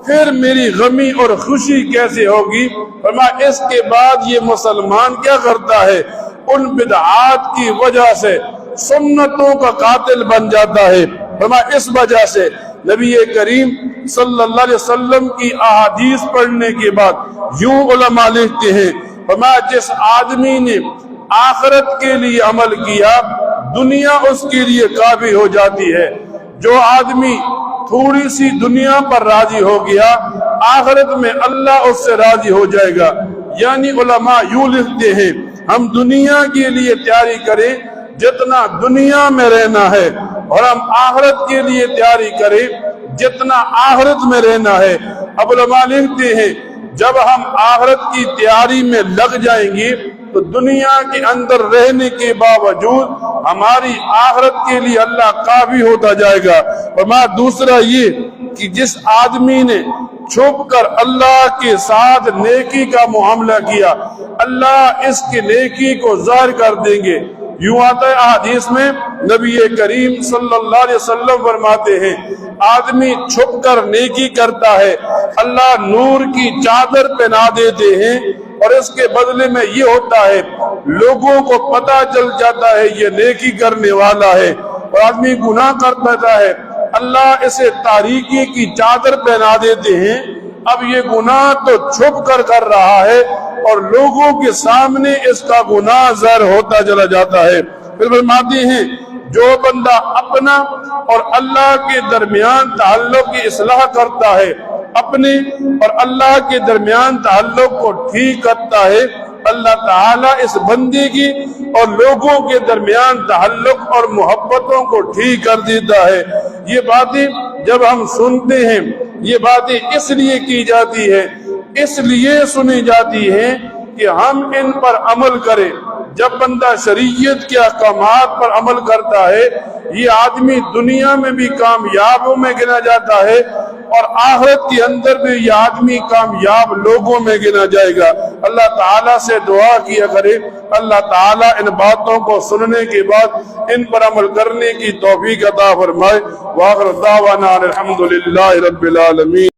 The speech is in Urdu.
پھر میری غمی اور خوشی کیسے ہوگی؟ فرمایا اس کے بعد یہ مسلمان کیا کرتا ہے؟ ان بدعات کی وجہ سے سنتوں کا قاتل بن جاتا ہے۔ فرمایا اس وجہ سے نبی کریم صلی اللہ علیہ وسلم کی احادیث پڑھنے کے بعد یوں علماء لکھتے ہیں، فرمایا جس آدمی نے آخرت کے لیے عمل کیا دنیا اس کے لیے کافی ہو جاتی ہے۔ جو آدمی تھوڑی سی دنیا پر راضی ہو گیا آخرت میں اللہ اس سے راضی ہو جائے گا۔ یعنی علماء یوں لکھتے ہیں ہم دنیا کے لیے تیاری کریں جتنا دنیا میں رہنا ہے، اور ہم آخرت کے لیے تیاری کریں جتنا آخرت میں رہنا ہے۔ اب علماء لکھتے ہیں جب ہم آخرت کی تیاری میں لگ جائیں گے تو دنیا کے اندر رہنے کے باوجود ہماری آخرت کے لیے اللہ کافی ہوتا جائے گا۔ اور دوسرا یہ کہ جس آدمی نے چھپ کر اللہ کے ساتھ نیکی کا معاملہ کیا اللہ اس کی نیکی کو ظاہر کر دیں گے۔ یوں آتا ہے احادیث میں نبی کریم صلی اللہ علیہ وسلم فرماتے ہیں آدمی چھپ کر نیکی کرتا ہے اللہ نور کی چادر پہنا دیتے ہیں، اور اس کے بدلے میں یہ ہوتا ہے لوگوں کو پتہ چل جاتا ہے یہ نیکی کرنے والا ہے، اور آدمی گناہ کرتا ہے اللہ اسے تاریکی کی چادر پہنا دیتے ہیں۔ اب یہ گناہ تو چھپ کر رہا ہے اور لوگوں کے سامنے اس کا گناہ ظاہر ہوتا چلا جاتا ہے۔ پھر فرماتے ہیں جو بندہ اپنا اور اللہ کے درمیان تعلق کی اصلاح کرتا ہے، اپنے اور اللہ کے درمیان تعلق کو ٹھیک کرتا ہے، اللہ تعالیٰ اس بندے کی اور لوگوں کے درمیان تعلق اور محبتوں کو ٹھیک کر دیتا ہے۔ یہ باتیں جب ہم سنتے ہیں یہ باتیں اس لیے کی جاتی ہے، اس لیے سنی جاتی ہے کہ ہم ان پر عمل کریں۔ جب بندہ شریعت کے احکامات پر عمل کرتا ہے یہ آدمی دنیا میں بھی کامیابوں میں گنا جاتا ہے اور آخرت کے اندر بھی یہ آدمی کامیاب لوگوں میں گنا جائے گا۔ اللہ تعالیٰ سے دعا کیا کرے اللہ تعالیٰ ان باتوں کو سننے کے بعد ان پر عمل کرنے کی توفیق عطا فرمائے۔ وآخر دعوانا الحمدللہ رب العالمین۔